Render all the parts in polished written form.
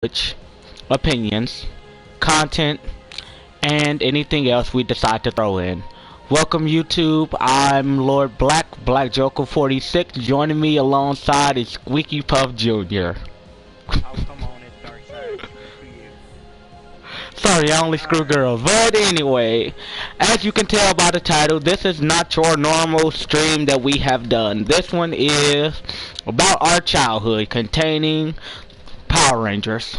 knowledge, opinions, content, and anything else we decide to throw in. Welcome YouTube, I'm Lord Black Joker 46, joining me alongside is Squeaky Puff Jr. Oh, come on, it's Dark Side. Screw you. Sorry, I only screw girls. But anyway, as you can tell by the title, this is not your normal stream that we have done. This one is about our childhood, containing Power Rangers.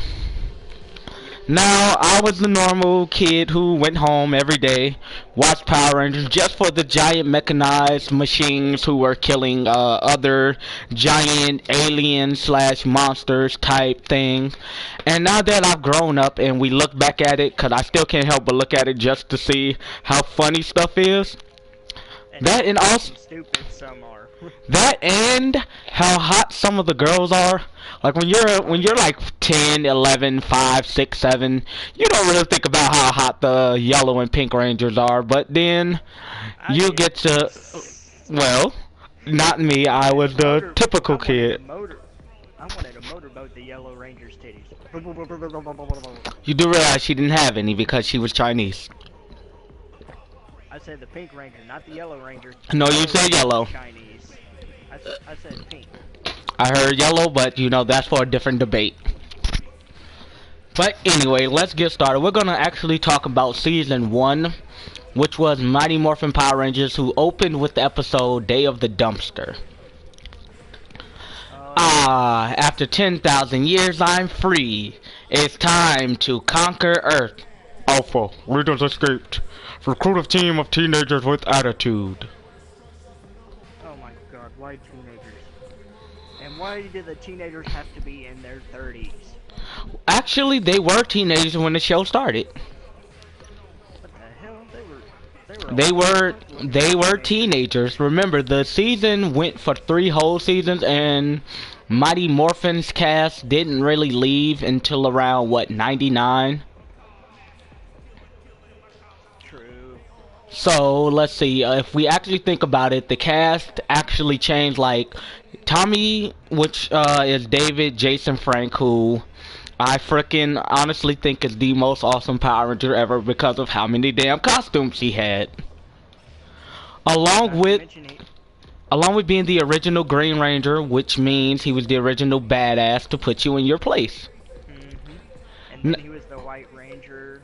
Now, I was the normal kid who went home every day, watched Power Rangers just for the giant mechanized machines who were killing other giant alien slash monsters type things. And now that I've grown up and we look back at it, because I still can't help but look at it just to see how funny stuff is. And That and also stupid some are. that and how hot some of the girls are. Like when you're like 10, 11, 5, 6, 7, you don't really think about how hot the yellow and pink rangers are, but then you get to, well, not me, I was the typical kid. I wanted to motorboat the Yellow Ranger's titties. You do realize she didn't have any because she was Chinese. I said the Pink Ranger, not the Yellow Ranger. No, you said yellow. Chinese. I said pink. I heard yellow, but you know, that's for a different debate. But anyway, let's get started. We're gonna actually talk about season 1, which was Mighty Morphin Power Rangers, who opened with the episode Day of the Dumpster. After 10,000 years, I'm free. It's time to conquer Earth. Alpha, leaders escaped. Recruit a team of teenagers with attitude. Oh my god, why teenagers? And why did the teenagers have to be in their 30s? Actually, they were teenagers when the show started. What the hell? They were teenagers. Remember, the season went for 3 whole seasons, and Mighty Morphin's cast didn't really leave until around, what, 99? True. So, let's see, if we actually think about it, the cast actually changed, like, Tommy, which is David Jason Frank, who I frickin' honestly think is the most awesome Power Ranger ever because of how many damn costumes he had. Along with being the original Green Ranger, which means he was the original badass to put you in your place. And then he was the White Ranger.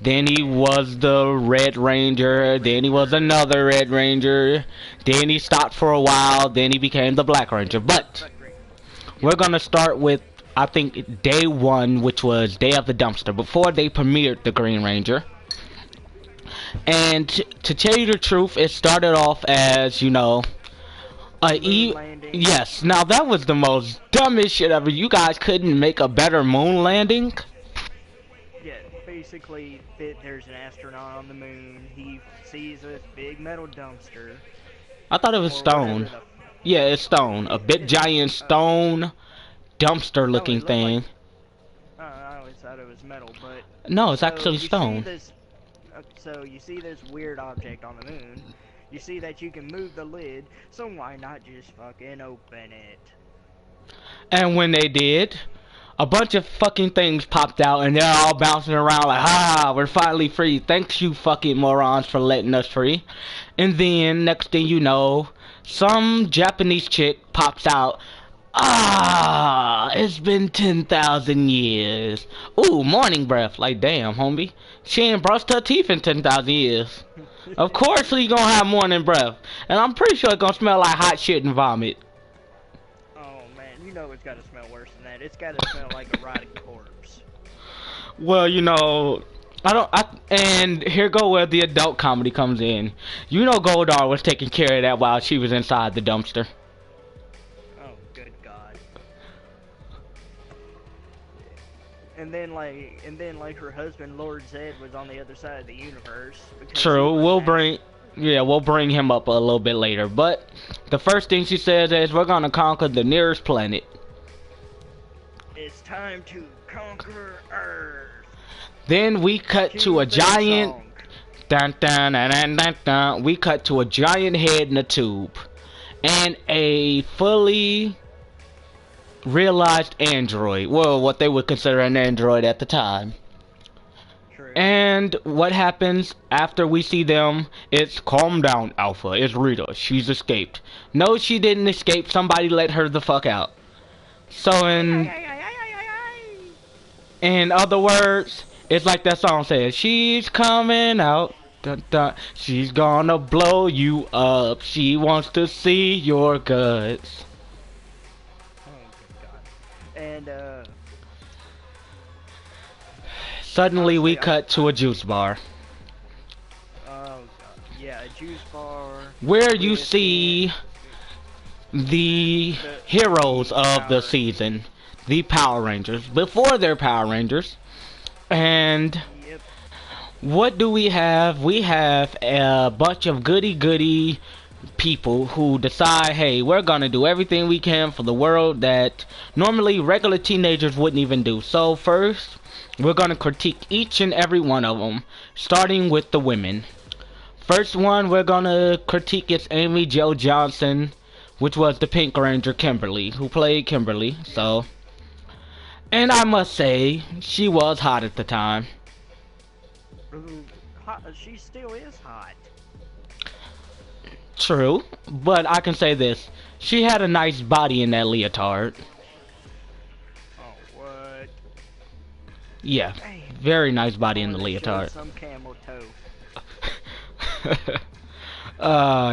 Then he was the Red Ranger, then he was another Red Ranger, then he stopped for a while, then he became the Black Ranger. But we're gonna start with, I think, day 1, which was Day of the Dumpster, before they premiered the Green Ranger. And to tell you the truth, it started off as, you know, yes, now that was the most dumbest shit ever. You guys couldn't make a better moon landing? Yeah, basically, there's an astronaut on the moon. He sees a big metal dumpster. I thought it was stone. Yeah, it's stone. A big giant stone dumpster looking thing. I always thought it was metal, but... No, it's actually stone. So you see this weird object on the moon. You see that you can move the lid, so why not just fucking open it? And when they did, a bunch of fucking things popped out and they're all bouncing around like, ah, we're finally free. Thanks you fucking morons for letting us free. And then, next thing you know, some Japanese chick pops out. Ah, it's been 10,000 years. Ooh, morning breath. Like, damn, homie. She ain't brushed her teeth in 10,000 years. Of course she gonna have morning breath. And I'm pretty sure it's gonna smell like hot shit and vomit. Oh, man, you know it's gotta smell worse than that. It's gotta smell like a rotting corpse. Well, you know, and here go where the adult comedy comes in. You know Goldar was taking care of that while she was inside the dumpster. Oh, good God. And then like her husband Lord Zed was on the other side of the universe. True, we'll bring him up a little bit later. But the first thing she says is we're gonna conquer the nearest planet. It's time to conquer Earth. Then we cut to a giant dun, dun, dun, dun, dun, dun. We cut to a giant head in a tube and a fully realized android. Well, what they would consider an android at the time. True. And what happens after we see them? It's calm down, Alpha. It's Rita. She's escaped. No, she didn't escape. Somebody let her the fuck out. So in other words, it's like that song says, she's coming out. Dun, dun. She's gonna blow you up. She wants to see your guts. Oh, good God. And, Suddenly we cut to a juice bar. oh, God. Yeah, a juice bar. Where you see the heroes of the season. The Power Rangers. Before they're Power Rangers. And Yep. what do we have? We have a bunch of goody-goody people who decide, hey, we're gonna do everything we can for the world that normally regular teenagers wouldn't even do. So first, we're gonna critique each and every one of them, starting with the women. First one we're gonna critique is Amy Jo Johnson, which was the Pink Ranger Kimberly, who played Kimberly. So, and I must say, she was hot at the time. Ooh, hot, she still is hot. True, but I can say this. She had a nice body in that leotard. Oh, what? Yeah, Damn. very nice body in the They showed leotard. some camel toe.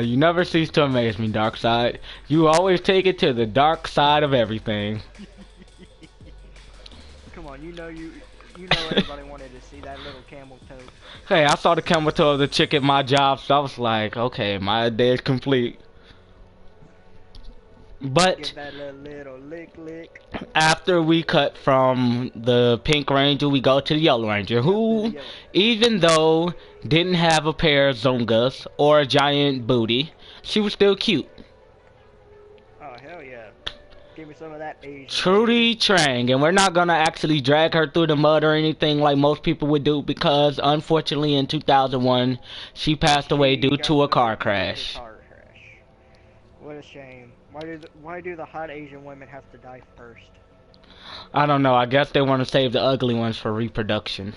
You never cease to amaze me, Darkseid. You always take it to the dark side of everything. Come on, you know everybody wanted to see that little camel toe. Hey, I saw the camel toe of the chick at my job, so I was like, okay, my day is complete. But Give that little lick. after we cut from the Pink Ranger, we go to the Yellow Ranger, who, even though didn't have a pair of Zungas or a giant booty, she was still cute. Oh, hell yeah. Give me some of that Asian. Trudy Trang, and we're not gonna actually drag her through the mud or anything like most people would do, because unfortunately in 2001 she passed away due to a car crash. What a shame. Why do the hot Asian women have to die first? I don't know, I guess they want to save the ugly ones for reproduction.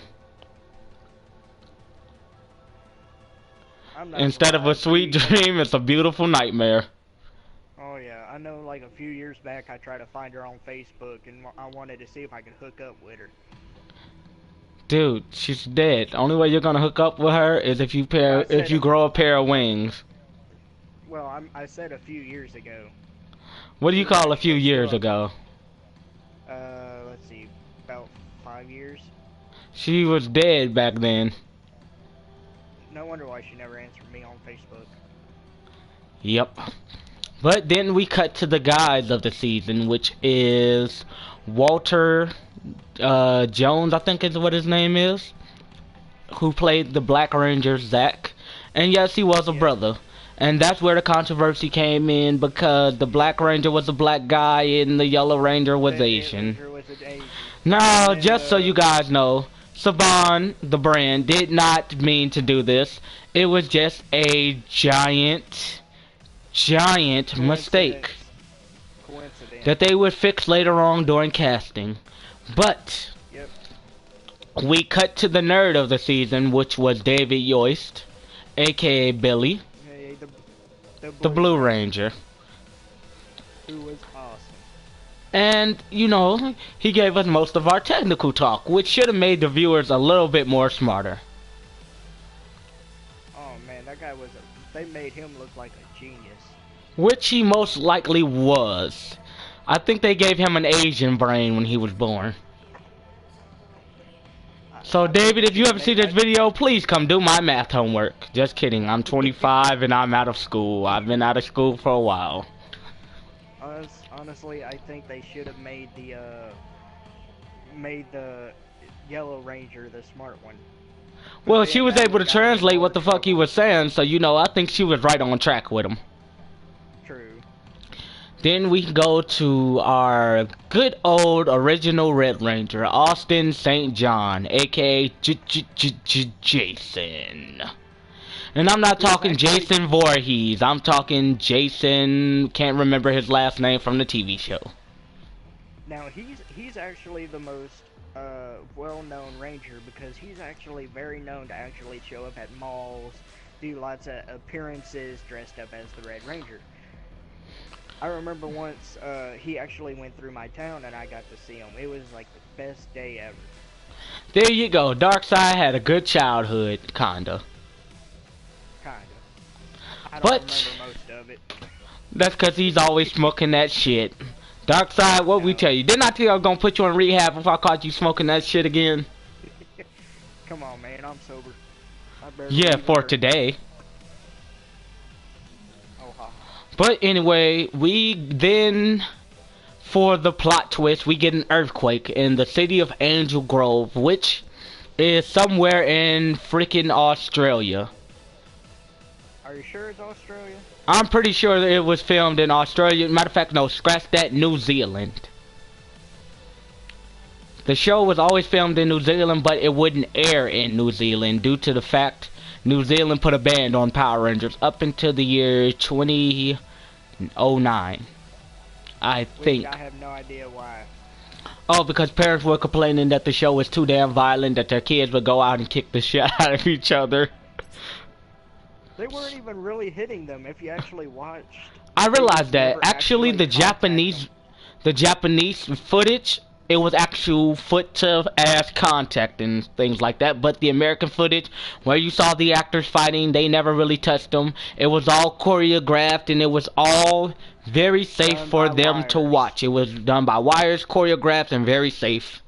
Instead of a sweet dream, it's a beautiful nightmare. Oh yeah, I know like a few years back I tried to find her on Facebook and I wanted to see if I could hook up with her. Dude, she's dead. Only way you're gonna hook up with her is if you grow a pair of wings. Well, I said a few years ago. What do you call a few years ago? Let's see, about 5 years. She was dead back then. No wonder why she never answered me on Facebook. Yep. But then we cut to the guys of the season, which is Walter Jones, I think is what his name is, who played the Black Ranger, Zach. And yes, he was a brother. And that's where the controversy came in, because the Black Ranger was a black guy and the Yellow Ranger was Asian. Now, just so you guys know, Saban, the brand, did not mean to do this. It was just a giant mistake that they would fix later on during casting. But we cut to the nerd of the season, which was David Yost, aka Billy, the Blue Ranger. Who was awesome. And, you know, he gave us most of our technical talk, which should have made the viewers a little bit more smarter. Oh man, that guy was they made him look like a genius. Which he most likely was. I think they gave him an Asian brain when he was born. So David, if you ever see this video, please come do my math homework. Just kidding, I'm 25 and I'm out of school. I've been out of school for a while. Honestly, I think they should have made the Yellow Ranger the smart one. Well, she was able to translate what the fuck he was saying, so you know, I think she was right on track with him. True. Then we go to our good old original Red Ranger, Austin St. John, aka Jason. And I'm not talking Jason Voorhees, I'm talking Jason, can't remember his last name from the TV show. Now he's actually the most well-known ranger because he's actually very known to actually show up at malls, do lots of appearances dressed up as the Red Ranger. I remember once he actually went through my town and I got to see him. It was like the best day ever. There you go. Darkseid had a good childhood, kinda. Kinda. I don't But remember most of it. that's because he's always smoking that shit. Darkseid, what we tell you? Didn't I tell you I was gonna put you in rehab if I caught you smoking that shit again? Come on, man, I'm sober. I barely Yeah, even for hurt. today. Oh, ha. But anyway, we then, for the plot twist, we get an earthquake in the city of Angel Grove, which is somewhere in freaking Australia. Are you sure it's Australia? I'm pretty sure that it was filmed in Australia. Matter of fact, no, scratch that, New Zealand. The show was always filmed in New Zealand, but it wouldn't air in New Zealand due to the fact New Zealand put a ban on Power Rangers up until the year 2009. I think. I have no idea why. Oh, because parents were complaining that the show was too damn violent, that their kids would go out and kick the shit out of each other. They weren't even really hitting them if you actually watched. I realized that. Never Actually, the contact Japanese footage, it was actual foot to ass contact and things like that. But the American footage, where you saw the actors fighting, they never really touched them. It was all choreographed and it was all very safe Done for by them to wires. watch. It was done by wires, choreographed, and very safe.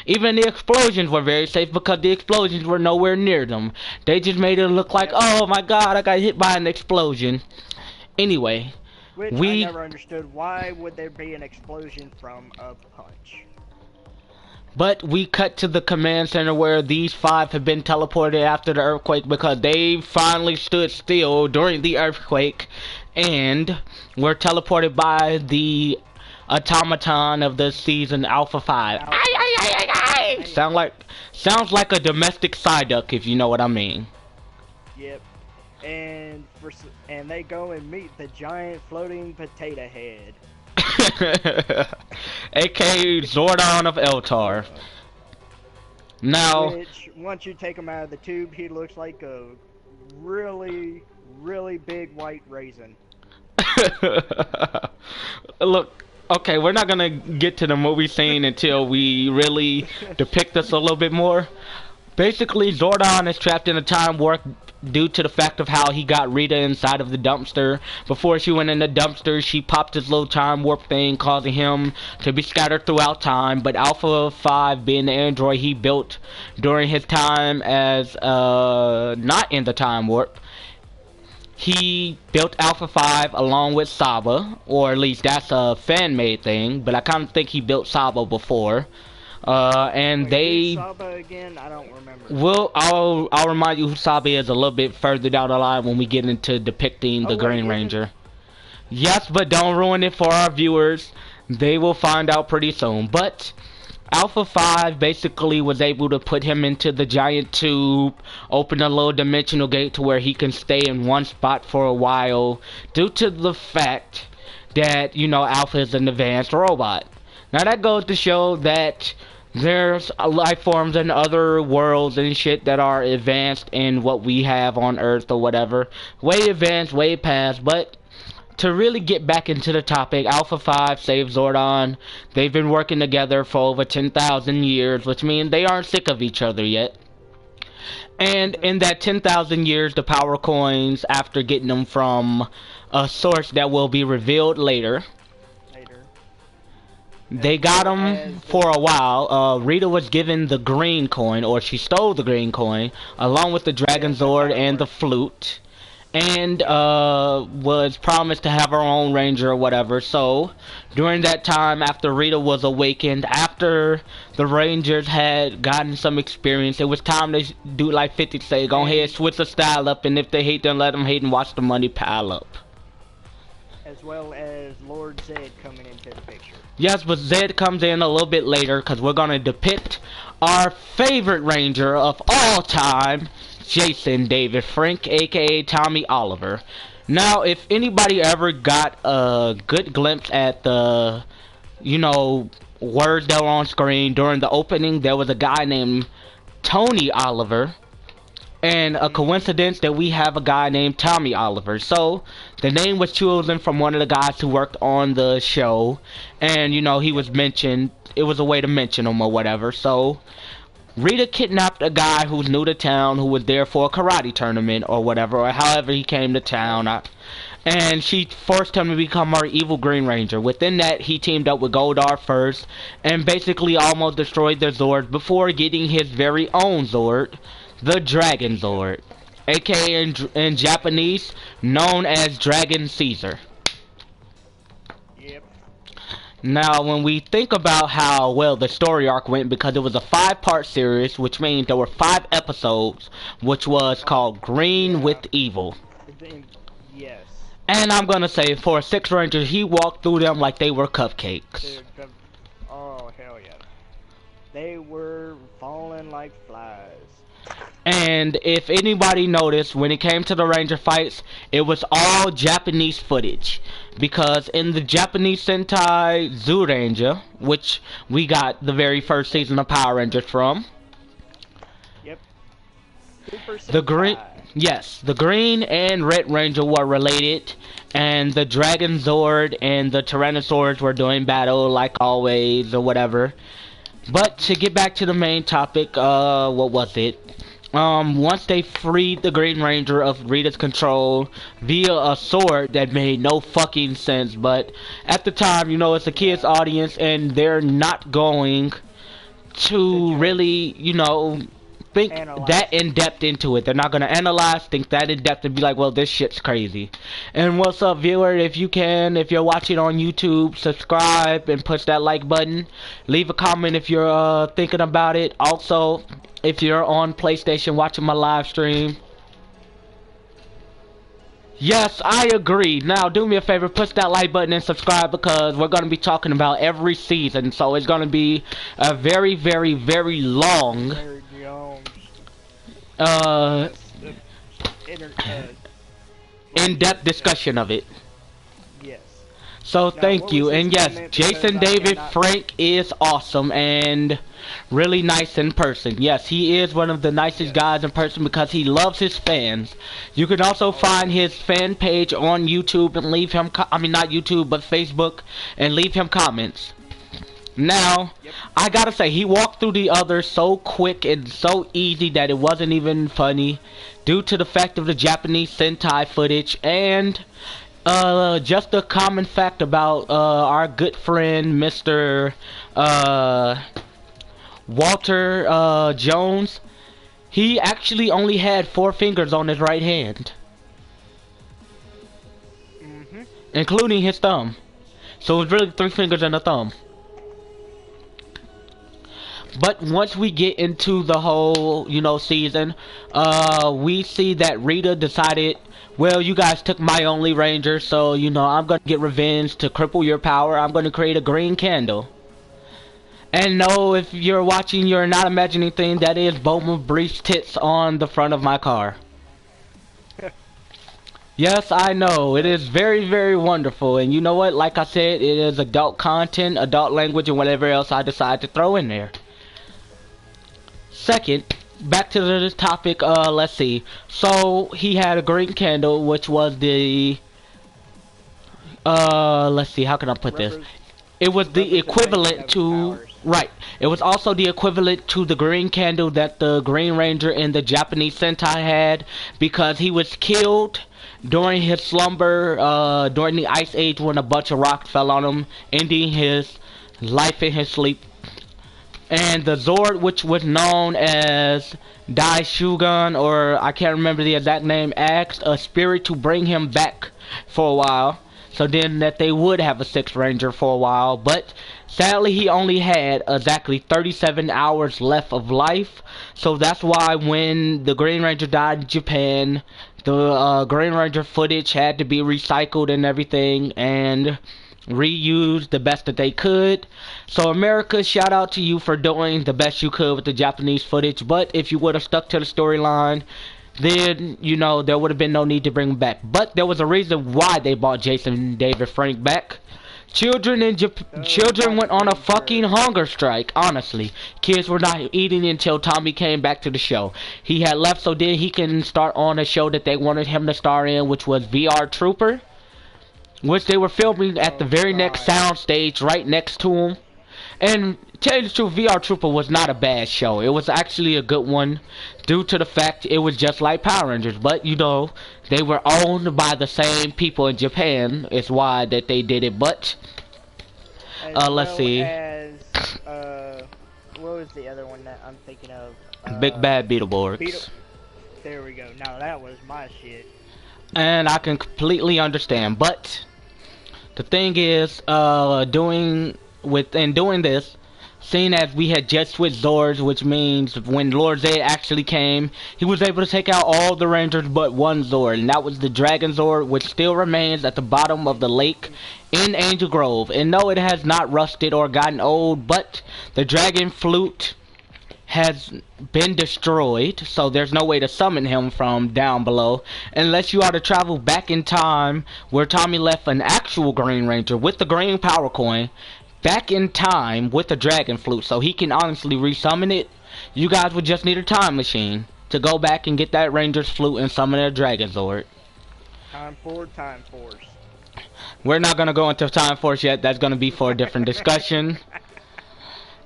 Even the explosions were very safe because the explosions were nowhere near them. They just made it look like, oh my god, I got hit by an explosion. Anyway, Which I never understood. Why would there be an explosion from a punch? but we cut to the command center where these 5 have been teleported after the earthquake because they finally stood still during the earthquake and were teleported by the automaton of the season Alpha 5. Sounds like a domestic Psyduck, if you know what I mean. Yep. And they go and meet the giant floating potato head. AKA Zordon of Eltar. Now, Which, once you take him out of the tube, he looks like a really, really big white raisin. look, okay, we're not gonna get to the movie scene until we really depict this a little bit more. Basically, Zordon is trapped in a time warp due to the fact of how he got Rita inside of the dumpster. Before she went in the dumpster, she popped his little time warp thing, causing him to be scattered throughout time. But Alpha 5, being the android he built during his time as not in the time warp, he built Alpha 5 along with Saba, or at least that's a fan-made thing, but I kind of think he built Saba before. And Wait, who's Saba again? I don't remember. Well, I'll remind you who Saba is a little bit further down the line when we get into depicting the Green Ranger. Yes, but don't ruin it for our viewers. They will find out pretty soon. But Alpha 5 basically was able to put him into the giant tube, open a little dimensional gate to where he can stay in one spot for a while, due to the fact that, you know, Alpha is an advanced robot. Now that goes to show that there's life forms in other worlds and shit that are advanced in what we have on Earth or whatever. Way advanced, way past, but to really get back into the topic, Alpha 5 saved Zordon. They've been working together for over 10,000 years, which means they aren't sick of each other yet. And in that 10,000 years, the power coins, after getting them from a source that will be revealed later, they got them for a while. Rita was given the green coin, or she stole the green coin, along with the Dragon Zord and the flute, and was promised to have her own ranger or whatever. So, during that time, after Rita was awakened, after the Rangers had gotten some experience, it was time to do like 50 say, go ahead, switch the style up, and if they hate, then let them hate and watch the money pile up. As well as Lord Zed coming into the picture. Yes, but Zed comes in a little bit later because we're going to depict our favorite ranger of all time, Jason David Frank, aka Tommy Oliver. Now, if anybody ever got a good glimpse at the, you know, words that were on screen. During the opening, there was a guy named Tony Oliver, and a coincidence that we have a guy named Tommy Oliver. So the name was chosen from one of the guys who worked on the show, and you know, he was mentioned. It was a way to mention him or whatever. So Rita kidnapped a guy who's new to town, who was there for a karate tournament or whatever, or however he came to town. And she forced him to become our evil Green Ranger. Within that, he teamed up with Goldar first, and basically almost destroyed their Zord before getting his very own Zord, the Dragon Zord, aka in Japanese, known as Dragon Caesar. Yep. Now, when we think about how well the story arc went, because it was a 5-part series, which means there were 5 episodes, which was called Green with Evil. Yes. And I'm gonna say, for a Six Ranger, he walked through them like they were cupcakes. Dude, oh, hell yeah. They were falling like flies. And if anybody noticed, when it came to the Ranger fights, it was all Japanese footage. Because in the Japanese Sentai Zyuranger, which we got the very first season of Power Rangers from. Yep. The Green and Red Ranger were related, and the Dragon Zord and the Tyrannosaurs were doing battle like always or whatever. But to get back to the main topic, what was it? Once they freed the Green Ranger of Rita's control via a sword that made no fucking sense, but at the time, you know, it's a kid's audience and they're not going to really, you know, think that in depth into it. They're not gonna analyze, think that in depth, and be like, well, this shit's crazy. And what's up, viewer? If you can, if you're watching on YouTube, subscribe and push that like button. Leave a comment if you're thinking about it. Also, if you're on PlayStation watching my live stream. Yes, I agree. Now, do me a favor, push that like button and subscribe, because we're going to be talking about every season. So it's going to be a very, very, very long in-depth discussion of it. Yes. So thank you. And yes, Jason David Frank is awesome and really nice in person. Yes, he is one of the nicest guys in person because he loves his fans. You can also find his fan page on YouTube and leave him, not YouTube, but Facebook, and leave him comments. Now, I gotta say, he walked through the others so quick and so easy that it wasn't even funny, due to the fact of the Japanese Sentai footage, and just a common fact about our good friend Mr. Walter Jones. He actually only had 4 fingers on his right hand, including his thumb. So it's really 3 fingers and a thumb. But once we get into the whole, you know, season, we see that Rita decided, well, you guys took my only Ranger, so, you know, I'm gonna get revenge to cripple your power. I'm gonna create a green candle. And no, if you're watching, you're not imagining thing, that is Bowman Breach tits on the front of my car. Yes, I know, it is very, very wonderful, and you know what, like I said, it is adult content, adult language, and whatever else I decide to throw in there. Second, back to this topic, let's see. So, he had a green candle, which was the, let's see, how can I put this? It was the equivalent to, right, it was also the equivalent to the green candle that the Green Ranger in the Japanese Sentai had, because he was killed during his slumber, during the Ice Age, when a bunch of rocks fell on him, ending his life in his sleep. And the Zord, which was known as Daishugun, or I can't remember the exact name, asked a spirit to bring him back for a while, so then that they would have a 6th Ranger for a while. But sadly, he only had exactly 37 hours left of life, so that's why when the Green Ranger died in Japan, the Green Ranger footage had to be recycled and everything, and reused the best that they could. So America, shout out to you for doing the best you could with the Japanese footage. But if you would have stuck to the storyline, then, you know, there would have been no need to bring him back. But there was a reason why they brought Jason David Frank back. Children White went on a fucking Ranger. hunger strike. Honestly, kids were not eating until Tommy came back to the show. He had left so then he can start on a show that they wanted him to star in, which was VR Trooper, which they were filming at the Oh very next God. sound stage right next to him. And tell you the truth, VR Trooper was not a bad show. It was actually a good one due to the fact it was just like Power Rangers. But, you know, they were owned by the same people in Japan. It's why that they did it. But, As let's well see. as, what was the other one that I'm thinking of? Big Bad Beetleborgs. There we go. Now that was my shit. And I can completely understand. But, the thing is, doing this, seeing as we had just switched Zords, which means when Lord Zed actually came, he was able to take out all the Rangers but one Zord, and that was the Dragon Zord, which still remains at the bottom of the lake in Angel Grove. And no, it has not rusted or gotten old, but the Dragon Flute has been destroyed, so there's no way to summon him from down below unless you are to travel back in time where Tommy left an actual Green Ranger with the green power coin back in time with the Dragon Flute so he can honestly resummon it. You guys would just need a time machine to go back and get that Ranger's flute and summon a Dragon Zord. Time Force. We're not going to go into Time Force yet. That's going to be for a different discussion.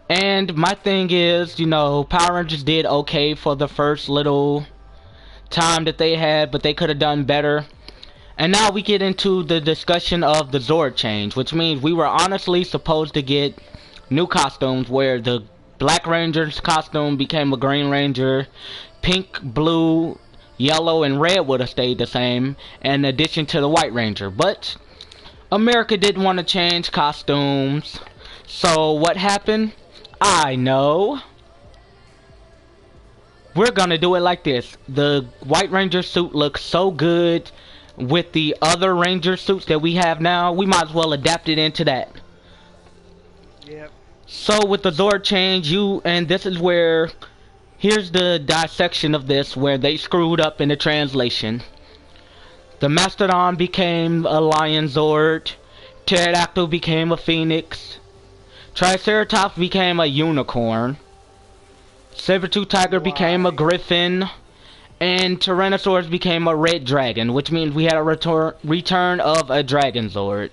And my thing is, you know, Power Rangers did okay for the first little time that they had, but they could have done better. And now we get into the discussion of the Zord change, which means we were honestly supposed to get new costumes where the Black Ranger's costume became a Green Ranger, pink, blue, yellow, and red would have stayed the same, in addition to the White Ranger. But America didn't want to change costumes, so what happened? I know. We're gonna do it like this. The White Ranger suit looks so good with the other Ranger suits that we have now, we might as well adapt it into that. Yep. So with the Zord change, and this is where, here's the dissection of this, where they screwed up in the translation. The Mastodon became a Lion Zord, Pterodactyl became a Phoenix, Triceratops became a Unicorn, Saber-tooth Tiger became a Griffin, and Tyrannosaurus became a Red Dragon, which means we had a return of a Dragon Zord.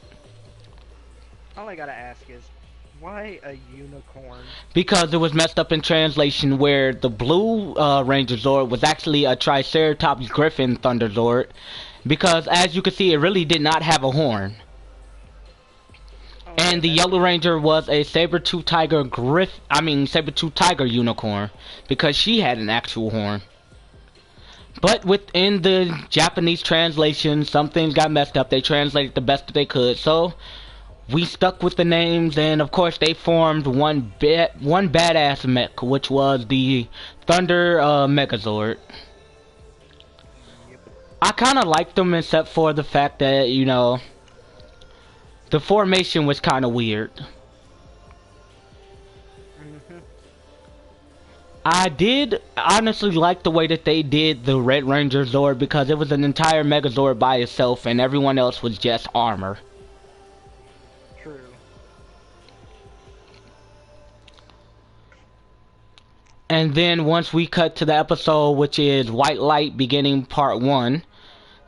All I gotta ask is, why a unicorn? Because it was messed up in translation where the blue Ranger Zord was actually a Triceratops Griffin Thunder Zord. Because as you can see, it really did not have a horn. And the Yellow Ranger was a Saber-tooth Tiger Saber-tooth Tiger Unicorn. Because she had an actual horn. But within the Japanese translation, some things got messed up. They translated the best that they could. So, we stuck with the names, and of course they formed one badass mech, which was the Thunder Megazord. I kind of liked them except for the fact that, you know, the formation was kind of weird. I did honestly like the way that they did the Red Ranger Zord because it was an entire Megazord by itself and everyone else was just armor. True. And then once we cut to the episode, which is White Light beginning part 1,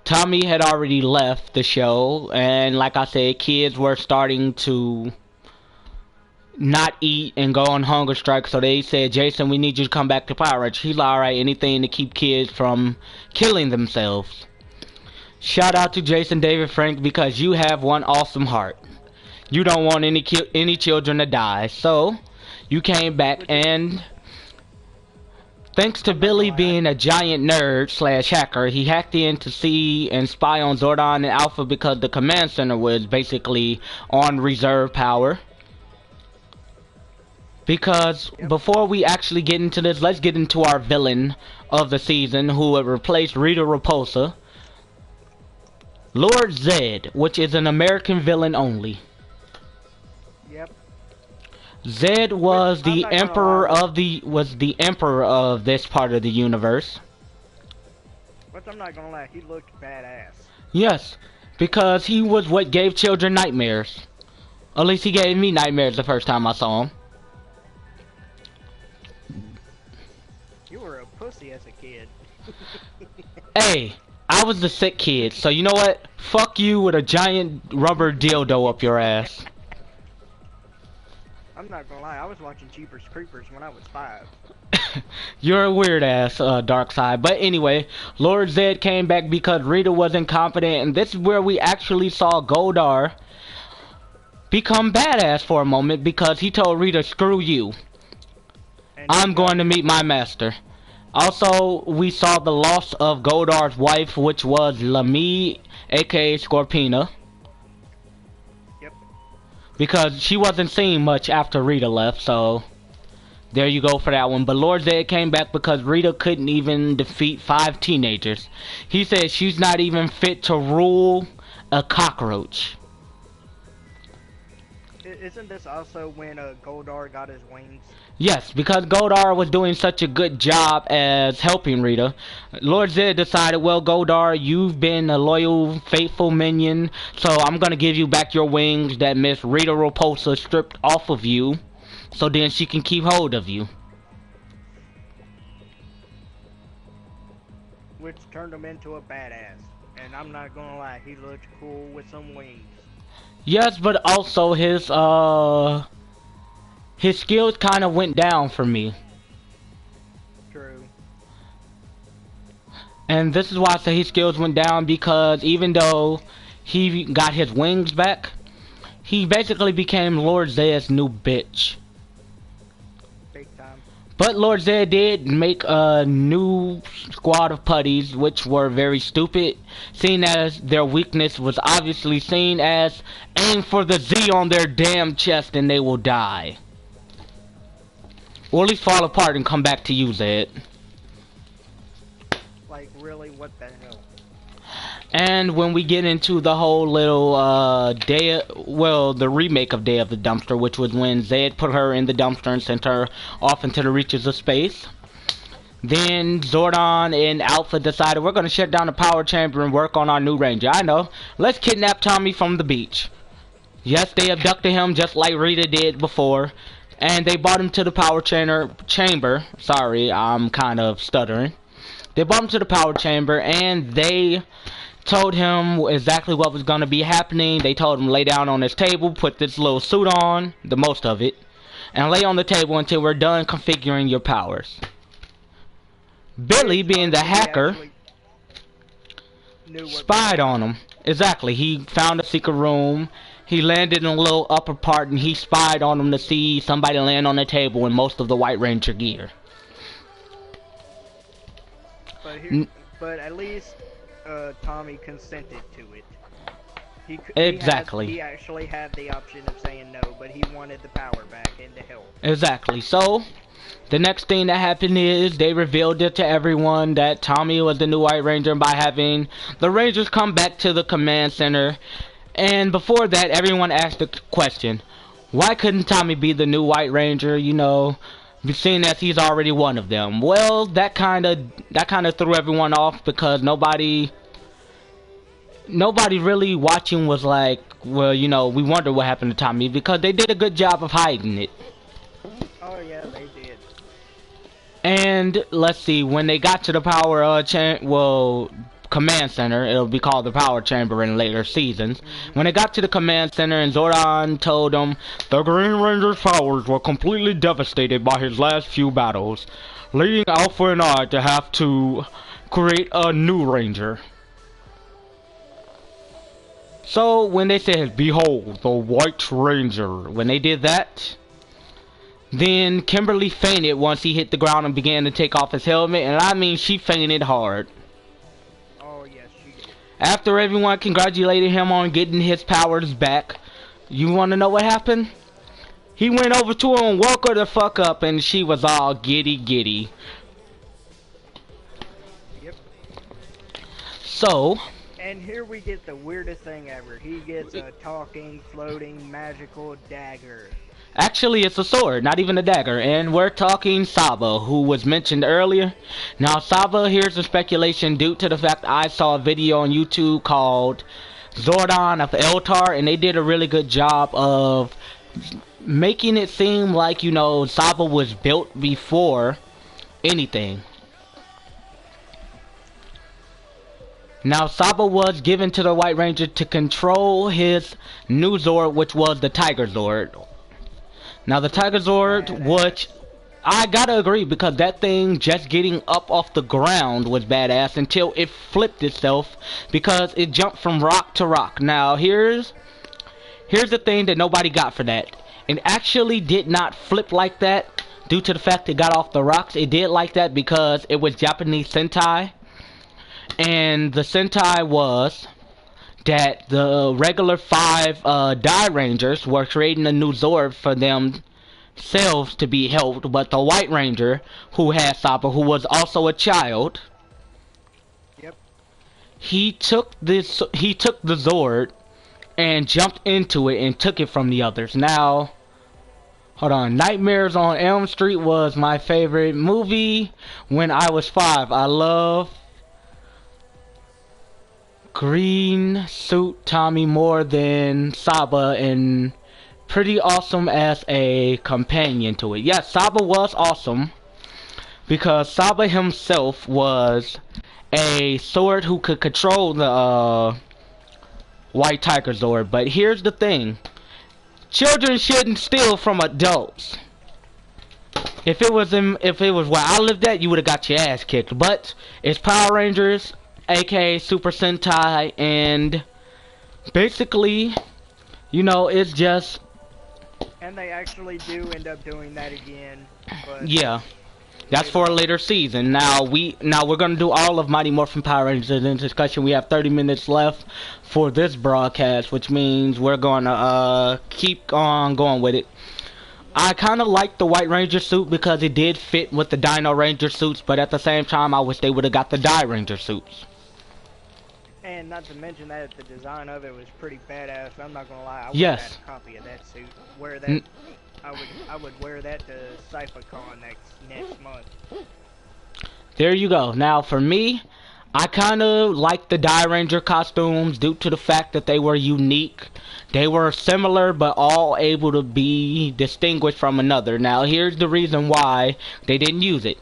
Tommy had already left the show, and like I said, kids were starting to not eat and go on hunger strike, so they said, Jason, we need you to come back to Power Rangers. He's like, alright, anything to keep kids from killing themselves. Shout out to Jason David Frank because you have one awesome heart. You don't want any children to die, so you came back, and thanks to Billy being a giant nerd / hacker, he hacked in to see and spy on Zordon and Alpha because the command center was basically on reserve power. Because before we actually get into this, let's get into our villain of the season who would replace Rita Repulsa. Lord Zed, which is an American villain only. Yep. Zed was the emperor of this part of the universe. But I'm not gonna lie, he looked badass. Yes, because he was what gave children nightmares. At least he gave me nightmares the first time I saw him. You were a pussy as a kid. Hey, I was the sick kid, so you know what? Fuck you with a giant rubber dildo up your ass. I'm not gonna lie, I was watching Jeepers Creepers when I was 5. You're a weird ass, Dark Side. But anyway, Lord Zed came back because Rita was incompetent, and this is where we actually saw Goldar become badass for a moment because he told Rita, screw you. And I'm going to meet my master. Also, we saw the loss of Goldar's wife, which was Lamie, aka Scorpina. Yep. Because she wasn't seen much after Rita left, so there you go for that one. But Lord Zed came back because Rita couldn't even defeat 5 teenagers. He said she's not even fit to rule a cockroach. Isn't this also when Goldar got his wings? Yes, because Goldar was doing such a good job as helping Rita, Lord Zed decided, well, Goldar, you've been a loyal, faithful minion, so I'm gonna give you back your wings that Miss Rita Repulsa stripped off of you, so then she can keep hold of you. Which turned him into a badass. And I'm not gonna lie, he looked cool with some wings. Yes, but also his skills kind of went down for me. True. And this is why I say his skills went down, because even though he got his wings back, he basically became Lord Zed's new bitch. Big time. But Lord Zed did make a new squad of putties, which were very stupid, seeing as their weakness was obviously seen as aim for the Z on their damn chest and they will die. Or at least fall apart and come back to you, Zed. Like, really, what the hell? And when we get into the whole little the remake of Day of the Dumpster, which was when Zed put her in the dumpster and sent her off into the reaches of space, then Zordon and Alpha decided, we're going to shut down the power chamber and work on our new ranger. I know, let's kidnap Tommy from the beach. Yes, they abducted him just like Rita did before, and they brought him to the power chamber. Sorry, I'm kind of stuttering. They brought him to the power chamber, and they told him exactly what was going to be happening. They told him lay down on this table, put this little suit on, the most of it, and lay on the table until we're done configuring your powers. Billy, being the hacker, spied on him. Exactly, he found a secret room. He landed in a little upper part, and he spied on him to see somebody land on the table in most of the White Ranger gear. But at least Tommy consented to it. Exactly. He actually had the option of saying no, but he wanted the power back and to help. Exactly. So, the next thing that happened is they revealed it to everyone that Tommy was the new White Ranger by having the Rangers come back to the command center. And before that, everyone asked the question, why couldn't Tommy be the new White Ranger, you know, seeing as he's already one of them? Well, that kind of threw everyone off, because nobody really watching was like, well, you know, we wonder what happened to Tommy, because they did a good job of hiding it. Oh yeah, they did. And let's see, when they got to the power command center, it'll be called the power chamber in later seasons. When they got to the command center and Zordon told them the Green Ranger's powers were completely devastated by his last few battles, leading Alpha and I to have to create a new Ranger. So when they said, behold, the White Ranger, when they did that, then Kimberly fainted once he hit the ground and began to take off his helmet, and I mean, she fainted hard. Oh yes, she did. After everyone congratulated him on getting his powers back, you want to know what happened? He went over to her and woke her the fuck up, and she was all giddy. Yep. So, and here we get the weirdest thing ever. He gets a talking, floating, magical dagger. actually it's a sword, not even a dagger, and we're talking Saba, who was mentioned earlier. Now Saba, here's the speculation due to the fact I saw a video on YouTube called Zordon of Eltar, and they did a really good job of making it seem like, you know, Saba was built before anything. Now, Saba was given to the White Ranger to control his new Zord, which was the Tiger Zord. Now, the Tiger Zord, which I gotta agree, because that thing just getting up off the ground was badass until it flipped itself, because it jumped from rock to rock. Now, here's the thing that nobody got for that. It actually did not flip like that due to the fact it got off the rocks. It did like that because it was Japanese Sentai. And the Sentai was that the regular 5 Die Rangers were creating a new Zord for themselves to be helped, but the White Ranger, who had Saba, who was also a child, yep, he took the Zord and jumped into it and took it from the others. Now, hold on. Nightmares on Elm Street was my favorite movie when I was 5. I love green suit Tommy more than Saba, and pretty awesome as a companion to it. Yes, Saba was awesome because Saba himself was a sword who could control the White Tiger Zord. But here's the thing. Children shouldn't steal from adults. If it was where I lived at, you would have got your ass kicked. But it's Power Rangers, aka Super Sentai, and basically, you know, it's just... And they actually do end up doing that again. But yeah, that's for a later season. Now we're gonna do all of Mighty Morphin Power Rangers in discussion. We have 30 minutes left for this broadcast, which means we're gonna keep on going with it. I kind of like the White Ranger suit because it did fit with the Dino Ranger suits, but at the same time, I wish they would have got the Die Ranger suits. And not to mention that the design of it was pretty badass. I'm not gonna lie, I would Yes. have a copy of that suit. Wear that. I would wear that to CypherCon next month. There you go. Now for me, I kind of like the Die Ranger costumes due to the fact that they were unique. They were similar, but all able to be distinguished from another. Now here's the reason why they didn't use it.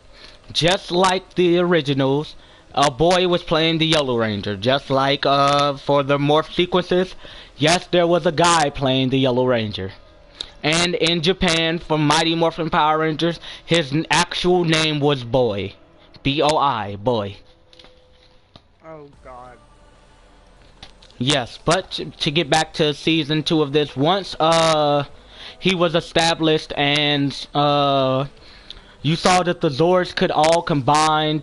Just like the originals, a boy was playing the Yellow Ranger. Just like for the morph sequences, yes, there was a guy playing the Yellow Ranger. And in Japan, for Mighty Morphin Power Rangers, his actual name was Boy. B-O-I, Boy. Oh, God. Yes, but to get back to season 2 of this, once he was established and you saw that the Zords could all combine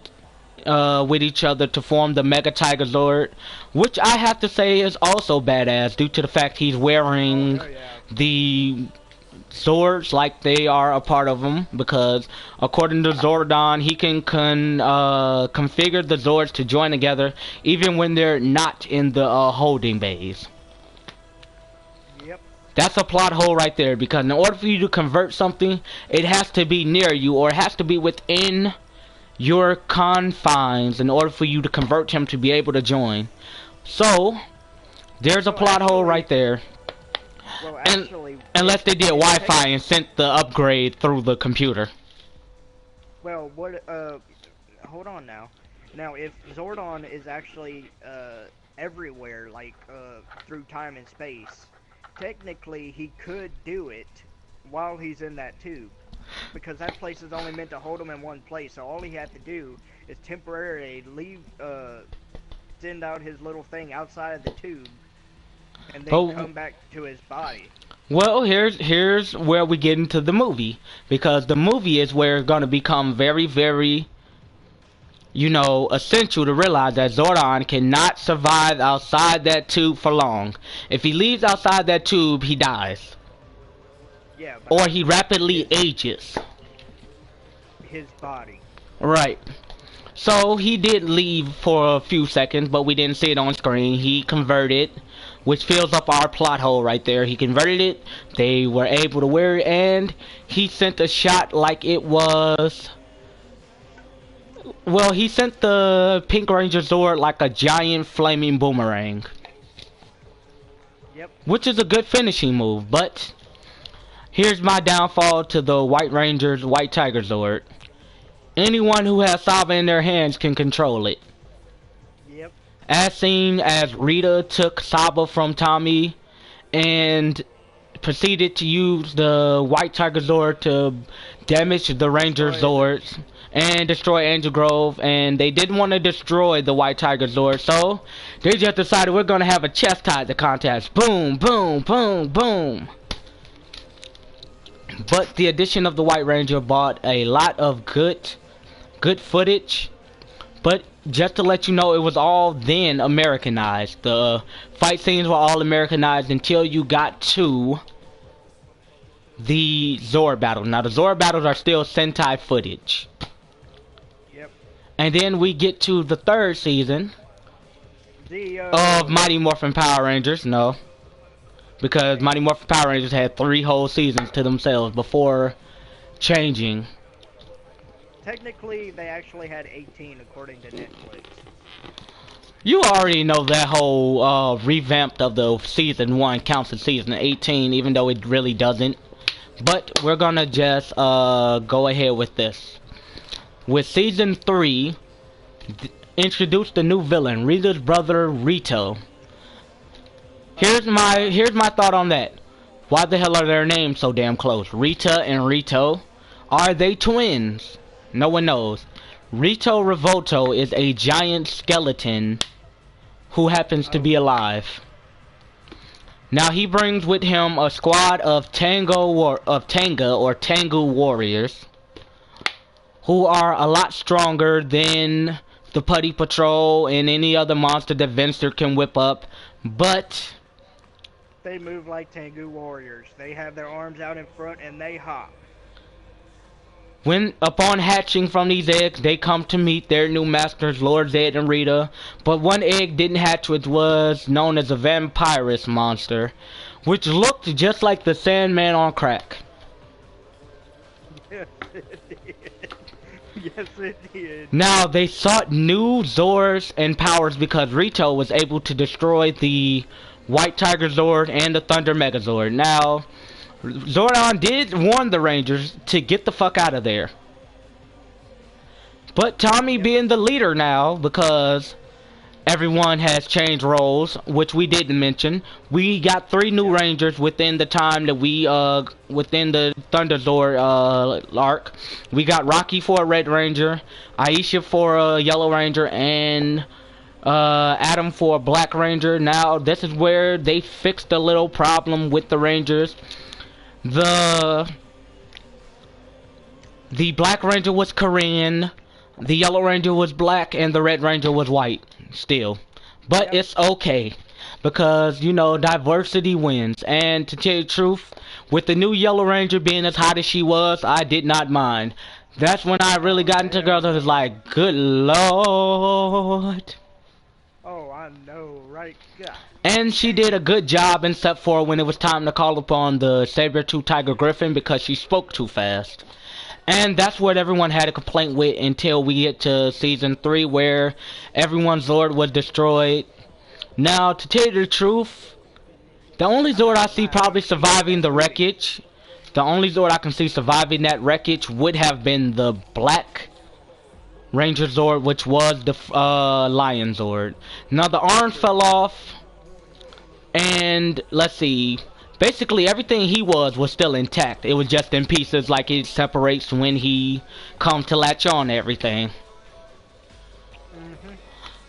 with each other to form the Mega Tiger Zord, which I have to say is also badass due to the fact he's wearing the Zords like they are a part of him, because according to Zordon, he can configure the Zords to join together even when they're not in the holding bays. Yep. That's a plot hole right there, because in order for you to convert something, it has to be near you, or it has to be within your confines in order for you to convert him to be able to join. So there's a plot hole right there. Well, actually, Unless they did Wi-Fi and sent the upgrade through the computer. Well, what? Hold on now. Now, if Zordon is actually everywhere, like through time and space, technically he could do it while he's in that tube, because that place is only meant to hold him in one place. So all he had to do is temporarily leave, send out his little thing outside of the tube, and then come back to his body. Well, here's where we get into the movie, because the movie is where it's going to become very, very, you know, essential to realize that Zordon cannot survive outside that tube for long. If he leaves outside that tube, he dies. Yeah. Or he rapidly ages. His body. Right. So he did leave for a few seconds, but we didn't see it on screen. He converted, which fills up our plot hole right there. He converted it, they were able to wear it, and he sent a shot like it was... Well, he sent the Pink Ranger Zord like a giant flaming boomerang. which is a good finishing move. But here's my downfall to the White Ranger's White Tiger Zord. Anyone who has Saba in their hands can control it. Yep. As seen as Rita took Saba from Tommy and proceeded to use the White Tiger Zord to damage the Ranger Zords and destroy Angel Grove, and they didn't want to destroy the White Tiger Zord, so they just decided we're gonna have a chastising contest. Boom, boom, boom, boom. But the addition of the White Ranger brought a lot of good footage. But just to let you know, it was all then Americanized. The fight scenes were all Americanized until you got to the Zord battle. Now the Zord battles are still Sentai footage. Yep. And then we get to the third season of Mighty Morphin Power Rangers. No. Because Mighty Morphin Power Rangers had 3 whole seasons to themselves before changing. Technically, they actually had 18 according to Netflix. You already know that whole revamped of the season 1 counts as season 18, even though it really doesn't. But we're gonna just go ahead with this. With season 3, introduce the new villain, Rita's brother Rito. Here's my thought on that. Why the hell are their names so damn close? Rita and Rito. Are they twins? No one knows. Rito Revolto is a giant skeleton who happens to be alive. Now he brings with him a squad of Tanga or Tengu warriors who are a lot stronger than the Putty Patrol and any other monster that Venster can whip up, but they move like Tengu warriors. They have their arms out in front and they hop. When upon hatching from these eggs, they come to meet their new masters, Lord Zed and Rita. But one egg didn't hatch, which was known as a vampirus monster, which looked just like the Sandman on crack. Yes, it did. Yes, it did. Now, they sought new Zords and powers because Rito was able to destroy the White Tiger Zord and the Thunder Megazord. Now, Zordon did warn the Rangers to get the fuck out of there. But Tommy being the leader now, because everyone has changed roles, which we didn't mention, we got 3 new Rangers within the time that we, within the Thunder Zord arc. We got Rocky for a Red Ranger, Aisha for a Yellow Ranger, and Adam for a Black Ranger. Now, this is where they fixed a little problem with the Rangers. The Black Ranger was Korean, the Yellow Ranger was black, and the Red Ranger was white still. But it's okay, because, you know, diversity wins. And to tell you the truth, with the new Yellow Ranger being as hot as she was, I did not mind. That's when I really got into girls. I was like, good lord. Oh, I know, right? God. And she did a good job except for when it was time to call upon the Saber-Tooth Tiger Griffin because she spoke too fast. And that's what everyone had a complaint with until we get to season 3 where everyone's Zord was destroyed. Now, to tell you the truth, the only Zord I see probably surviving the wreckage, the only Zord I can see surviving that wreckage would have been the Black Ranger Zord, which was the Lion Zord. Now, the arms fell off. And let's see, basically everything he was still intact. It was just in pieces, like it separates when he comes to latch on to everything.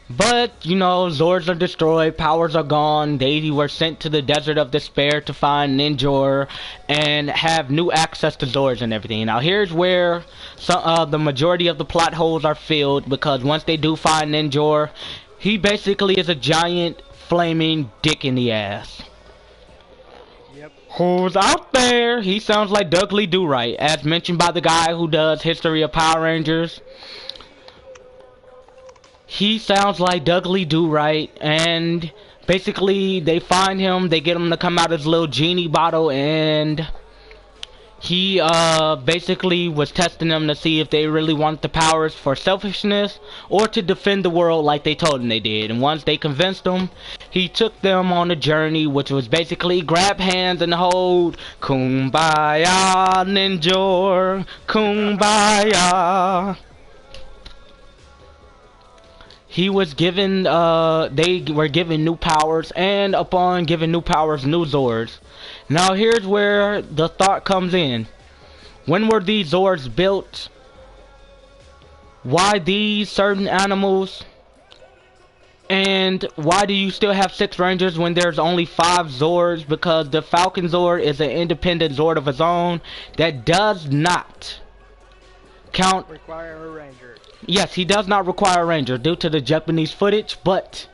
But, you know, Zords are destroyed, powers are gone. They were sent to the Desert of Despair to find Ninjor and have new access to Zords and everything. Now here's where the majority of the plot holes are filled, because once they do find Ninjor, he basically is a giant flaming dick in the ass. Yep. Who's out there? He sounds like Dudley Do-Right, as mentioned by the guy who does History of Power Rangers. He sounds like Dudley Do-Right, and basically they find him, they get him to come out of his little genie bottle, and He basically was testing them to see if they really want the powers for selfishness or to defend the world like they told him they did. And once they convinced him, he took them on a journey, which was basically grab hands and hold Kumbaya Ninja Kumbaya. He was given, they were given new powers, and upon giving new powers, new Zords. Now here's where the thought comes in. When were these Zords built? Why these certain animals? And why do you still have 6 Rangers when there's only 5 Zords? Because the Falcon Zord is an independent Zord of his own that does not count. Require a Ranger. Yes, he does not require a Ranger due to the Japanese footage, but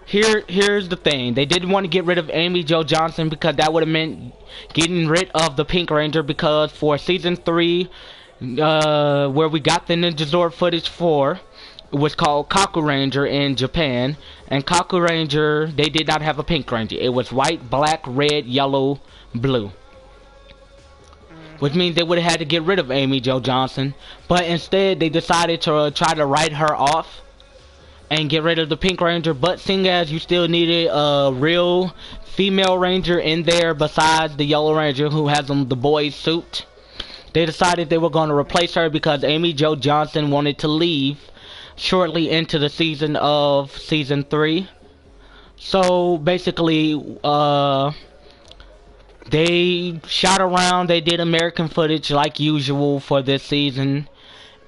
here's the thing. They didn't want to get rid of Amy Jo Johnson because that would have meant getting rid of the Pink Ranger, because for season 3, where we got the Ninja Zord footage for, it was called Kaku Ranger in Japan, and Kaku Ranger, they did not have a Pink Ranger. It was white, black, red, yellow, blue. Which means they would have had to get rid of Amy Jo Johnson, but instead they decided to try to write her off and get rid of the Pink Ranger. But seeing as you still needed a real female Ranger in there besides the Yellow Ranger who has the boy's suit, they decided they were going to replace her because Amy Jo Johnson wanted to leave shortly into the season of season 3. So basically, they shot around, they did American footage like usual for this season,